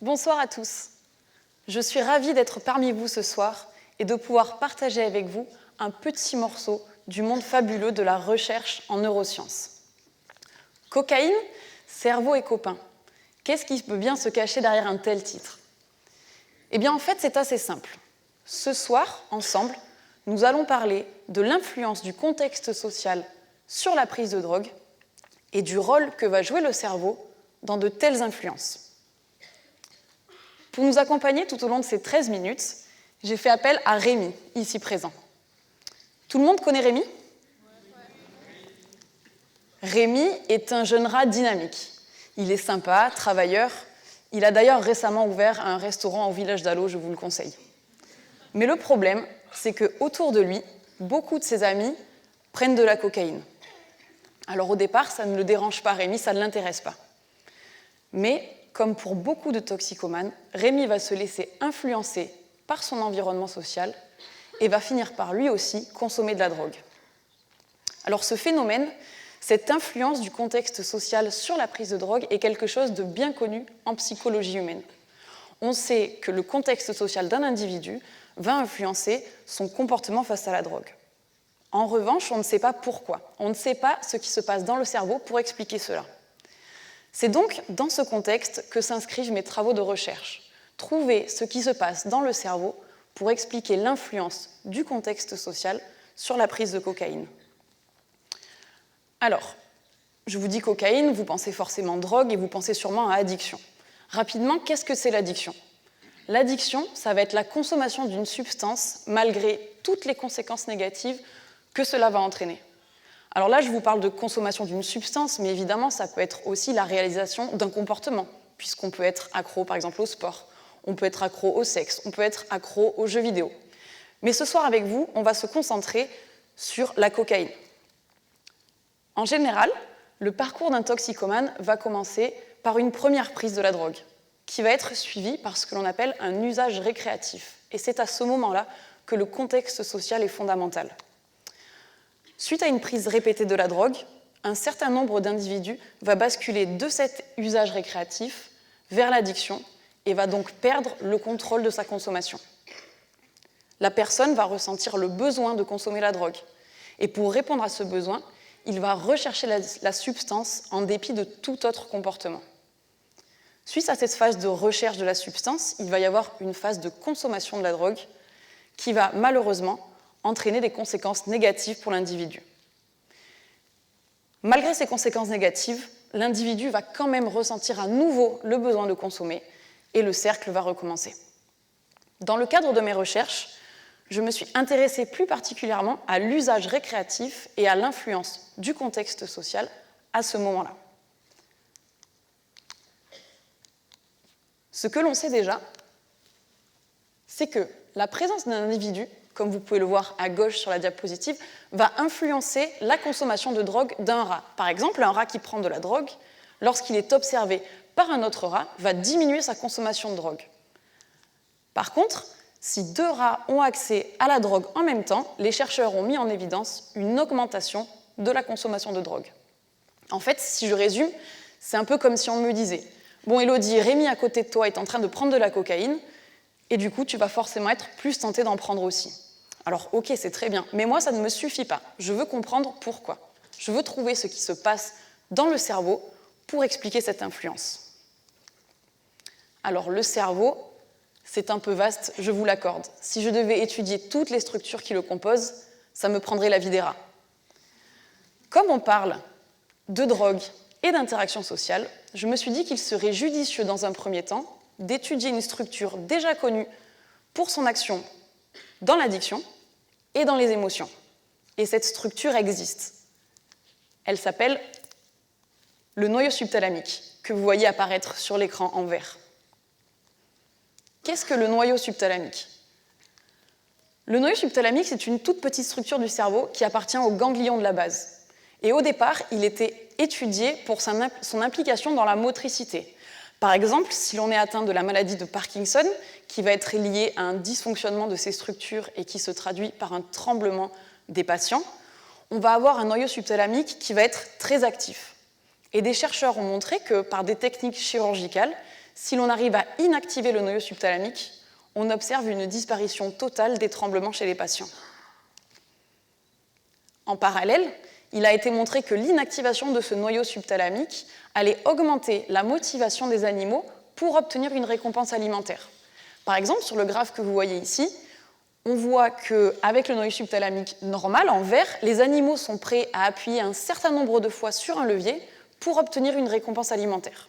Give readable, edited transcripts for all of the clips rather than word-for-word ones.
Bonsoir à tous. Je suis ravie d'être parmi vous ce soir et de pouvoir partager avec vous un petit morceau du monde fabuleux de la recherche en neurosciences. Cocaïne, cerveau et copains. Qu'est-ce qui peut bien se cacher derrière un tel titre? Eh bien, en fait, c'est assez simple. Ce soir, ensemble, nous allons parler de l'influence du contexte social sur la prise de drogue et du rôle que va jouer le cerveau dans de telles influences. Pour nous accompagner tout au long de ces 13 minutes, j'ai fait appel à Rémi, ici présent. Tout le monde connaît Rémi ? Rémi est un jeune rat dynamique. Il est sympa, travailleur. Il a d'ailleurs récemment ouvert un restaurant au village d'Allo, je vous le conseille. Mais le problème, c'est qu'autour de lui, beaucoup de ses amis prennent de la cocaïne. Alors au départ, ça ne le dérange pas, Rémi, ça ne l'intéresse pas. Mais, comme pour beaucoup de toxicomanes, Rémi va se laisser influencer par son environnement social et va finir par lui aussi consommer de la drogue. Alors ce phénomène, cette influence du contexte social sur la prise de drogue est quelque chose de bien connu en psychologie humaine. On sait que le contexte social d'un individu va influencer son comportement face à la drogue. En revanche, on ne sait pas pourquoi. On ne sait pas ce qui se passe dans le cerveau pour expliquer cela. C'est donc dans ce contexte que s'inscrivent mes travaux de recherche. Trouver ce qui se passe dans le cerveau pour expliquer l'influence du contexte social sur la prise de cocaïne. Alors, je vous dis cocaïne, vous pensez forcément drogue et vous pensez sûrement à addiction. Rapidement, qu'est-ce que c'est l'addiction ? L'addiction, ça va être la consommation d'une substance malgré toutes les conséquences négatives que cela va entraîner. Alors là, je vous parle de consommation d'une substance, mais évidemment, ça peut être aussi la réalisation d'un comportement, puisqu'on peut être accro, par exemple, au sport, on peut être accro au sexe, on peut être accro aux jeux vidéo. Mais ce soir, avec vous, on va se concentrer sur la cocaïne. En général, le parcours d'un toxicomane va commencer par une première prise de la drogue, qui va être suivie par ce que l'on appelle un usage récréatif. Et c'est à ce moment-là que le contexte social est fondamental. Suite à une prise répétée de la drogue, un certain nombre d'individus va basculer de cet usage récréatif vers l'addiction et va donc perdre le contrôle de sa consommation. La personne va ressentir le besoin de consommer la drogue. Et pour répondre à ce besoin, il va rechercher la substance en dépit de tout autre comportement. Suite à cette phase de recherche de la substance, il va y avoir une phase de consommation de la drogue qui va malheureusement entraîner des conséquences négatives pour l'individu. Malgré ces conséquences négatives, l'individu va quand même ressentir à nouveau le besoin de consommer et le cercle va recommencer. Dans le cadre de mes recherches, je me suis intéressée plus particulièrement à l'usage récréatif et à l'influence du contexte social à ce moment-là. Ce que l'on sait déjà, c'est que la présence d'un individu, comme vous pouvez le voir à gauche sur la diapositive, va influencer la consommation de drogue d'un rat. Par exemple, un rat qui prend de la drogue, lorsqu'il est observé par un autre rat, va diminuer sa consommation de drogue. Par contre, si deux rats ont accès à la drogue en même temps, les chercheurs ont mis en évidence une augmentation de la consommation de drogue. En fait, si je résume, c'est un peu comme si on me disait « Bon, Élodie, Rémi à côté de toi est en train de prendre de la cocaïne, et du coup, tu vas forcément être plus tentée d'en prendre aussi. » Alors, ok, c'est très bien, mais moi, ça ne me suffit pas. Je veux comprendre pourquoi. Je veux trouver ce qui se passe dans le cerveau pour expliquer cette influence. Alors, le cerveau, c'est un peu vaste, je vous l'accorde. Si je devais étudier toutes les structures qui le composent, ça me prendrait la vie des rats. Comme on parle de drogue et d'interaction sociale, je me suis dit qu'il serait judicieux dans un premier temps d'étudier une structure déjà connue pour son action dans l'addiction et dans les émotions. Et cette structure existe. Elle s'appelle le noyau subthalamique, que vous voyez apparaître sur l'écran en vert. Qu'est-ce que le noyau subthalamique ? Le noyau subthalamique, c'est une toute petite structure du cerveau qui appartient au ganglion de la base. Et au départ, il était étudié pour son implication dans la motricité. Par exemple, si l'on est atteint de la maladie de Parkinson, qui va être liée à un dysfonctionnement de ces structures et qui se traduit par un tremblement des patients, on va avoir un noyau subthalamique qui va être très actif. Et des chercheurs ont montré que par des techniques chirurgicales, si l'on arrive à inactiver le noyau subthalamique, on observe une disparition totale des tremblements chez les patients. En parallèle, il a été montré que l'inactivation de ce noyau subthalamique allait augmenter la motivation des animaux pour obtenir une récompense alimentaire. Par exemple, sur le graphe que vous voyez ici, on voit qu'avec le noyau subthalamique normal, en vert, les animaux sont prêts à appuyer un certain nombre de fois sur un levier pour obtenir une récompense alimentaire.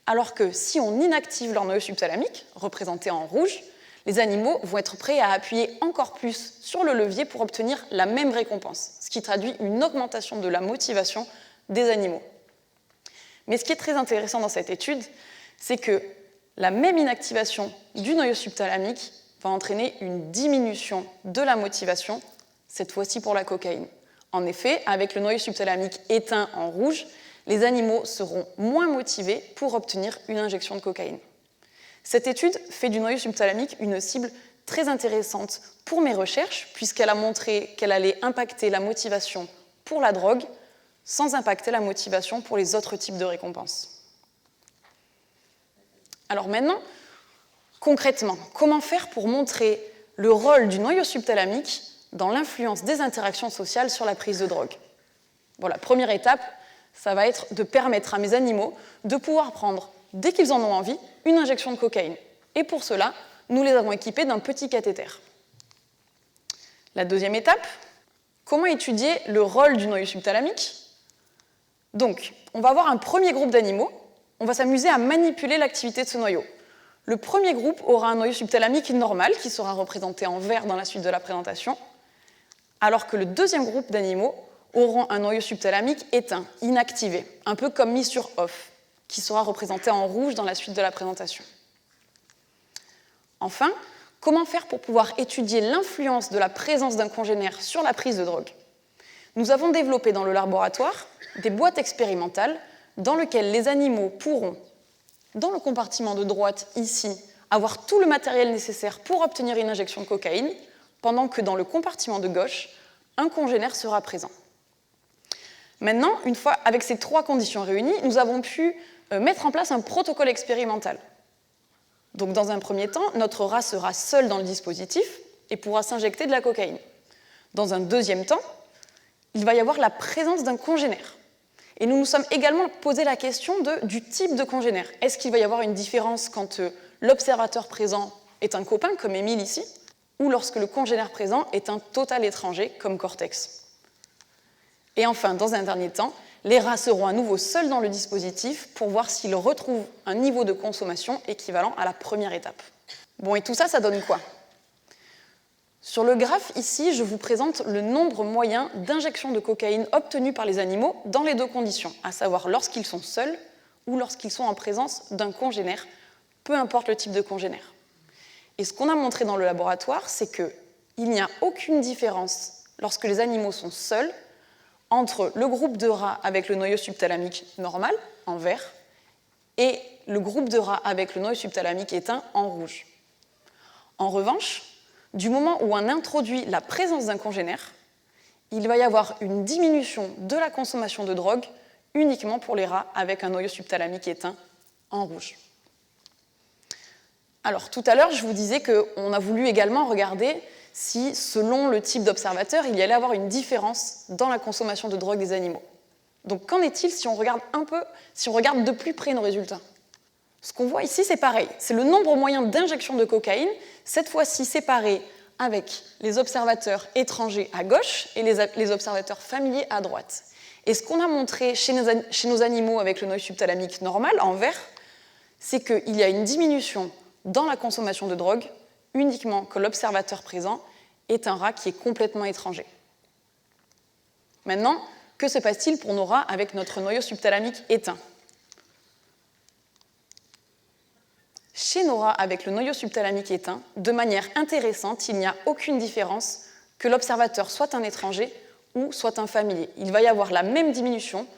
Alors que si on inactive leur noyau subthalamique, représenté en rouge, les animaux vont être prêts à appuyer encore plus sur le levier pour obtenir la même récompense, ce qui traduit une augmentation de la motivation des animaux. Mais ce qui est très intéressant dans cette étude, c'est que la même inactivation du noyau subthalamique va entraîner une diminution de la motivation, cette fois-ci pour la cocaïne. En effet, avec le noyau subthalamique éteint en rouge, les animaux seront moins motivés pour obtenir une injection de cocaïne. Cette étude fait du noyau subthalamique une cible très intéressante pour mes recherches, puisqu'elle a montré qu'elle allait impacter la motivation pour la drogue sans impacter la motivation pour les autres types de récompenses. Alors maintenant, concrètement, comment faire pour montrer le rôle du noyau subthalamique dans l'influence des interactions sociales sur la prise de drogue? Bon, la première étape, ça va être de permettre à mes animaux de pouvoir prendre, dès qu'ils en ont envie, une injection de cocaïne. Et pour cela, nous les avons équipés d'un petit cathéter. La deuxième étape, comment étudier le rôle du noyau subthalamique? Donc, on va avoir un premier groupe d'animaux, on va s'amuser à manipuler l'activité de ce noyau. Le premier groupe aura un noyau subthalamique normal, qui sera représenté en vert dans la suite de la présentation, alors que le deuxième groupe d'animaux auront un noyau subthalamique éteint, inactivé, un peu comme mis sur off, qui sera représenté en rouge dans la suite de la présentation. Enfin, comment faire pour pouvoir étudier l'influence de la présence d'un congénère sur la prise de drogue? Nous avons développé dans le laboratoire des boîtes expérimentales dans lesquelles les animaux pourront, dans le compartiment de droite ici, avoir tout le matériel nécessaire pour obtenir une injection de cocaïne, pendant que dans le compartiment de gauche, un congénère sera présent. Maintenant, une fois avec ces trois conditions réunies, nous avons pu mettre en place un protocole expérimental. Donc, dans un premier temps, notre rat sera seul dans le dispositif et pourra s'injecter de la cocaïne. Dans un deuxième temps, il va y avoir la présence d'un congénère. Et nous nous sommes également posé la question du type de congénère. Est-ce qu'il va y avoir une différence quand l'observateur présent est un copain, comme Émile ici, ou lorsque le congénère présent est un total étranger, comme Cortex? Et enfin, dans un dernier temps, les rats seront à nouveau seuls dans le dispositif pour voir s'ils retrouvent un niveau de consommation équivalent à la première étape. Bon, et tout ça, ça donne quoi? Sur le graphe ici, je vous présente le nombre moyen d'injections de cocaïne obtenues par les animaux dans les deux conditions, à savoir lorsqu'ils sont seuls ou lorsqu'ils sont en présence d'un congénère, peu importe le type de congénère. Et ce qu'on a montré dans le laboratoire, c'est qu'il n'y a aucune différence lorsque les animaux sont seuls entre le groupe de rats avec le noyau subthalamique normal, en vert, et le groupe de rats avec le noyau subthalamique éteint, en rouge. En revanche, du moment où on introduit la présence d'un congénère, il va y avoir une diminution de la consommation de drogue uniquement pour les rats avec un noyau subthalamique éteint, en rouge. Alors, tout à l'heure, je vous disais qu'on a voulu également regarder si, selon le type d'observateur, il y allait avoir une différence dans la consommation de drogue des animaux. Donc, qu'en est-il si on regarde de plus près nos résultats? Ce qu'on voit ici, c'est pareil. C'est le nombre moyen d'injections de cocaïne, cette fois-ci séparé avec les observateurs étrangers à gauche et les observateurs familiers à droite. Et ce qu'on a montré chez nos animaux avec le noyau subthalamique normal, en vert, c'est qu'il y a une diminution dans la consommation de drogue uniquement que l'observateur présent est un rat qui est complètement étranger. Maintenant, que se passe-t-il pour nos rats avec notre noyau subthalamique éteint? Chez nos rats avec le noyau subthalamique éteint, de manière intéressante, il n'y a aucune différence que l'observateur soit un étranger ou soit un familier. Il va y avoir la même diminution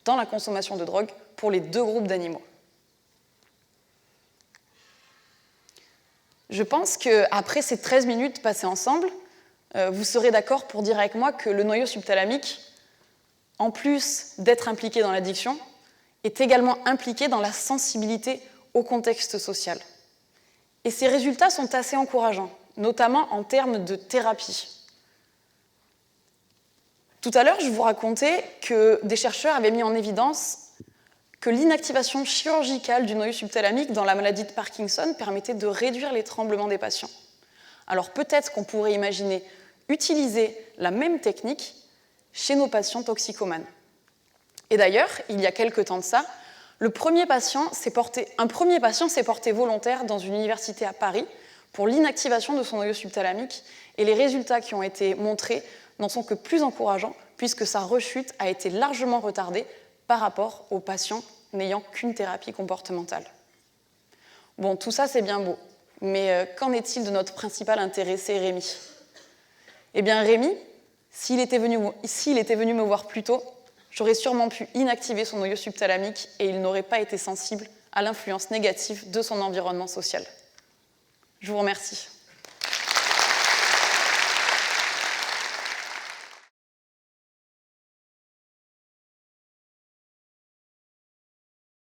dans la consommation de drogue pour les deux groupes d'animaux. Je pense qu'après ces 13 minutes passées ensemble, vous serez d'accord pour dire avec moi que le noyau subthalamique, en plus d'être impliqué dans l'addiction, est également impliqué dans la sensibilité au contexte social. Et ces résultats sont assez encourageants, notamment en termes de thérapie. Tout à l'heure, je vous racontais que des chercheurs avaient mis en évidence que l'inactivation chirurgicale du noyau subthalamique dans la maladie de Parkinson permettait de réduire les tremblements des patients. Alors peut-être qu'on pourrait imaginer utiliser la même technique chez nos patients toxicomanes. Et d'ailleurs, il y a quelques temps de ça, un premier patient s'est porté volontaire dans une université à Paris pour l'inactivation de son noyau subthalamique, et les résultats qui ont été montrés n'en sont que plus encourageants, puisque sa rechute a été largement retardée par rapport aux patients n'ayant qu'une thérapie comportementale. Bon, tout ça c'est bien beau, mais qu'en est-il de notre principal intéressé, Rémi ? Eh bien Rémi, s'il était venu me voir plus tôt, j'aurais sûrement pu inactiver son noyau subthalamique et il n'aurait pas été sensible à l'influence négative de son environnement social. Je vous remercie.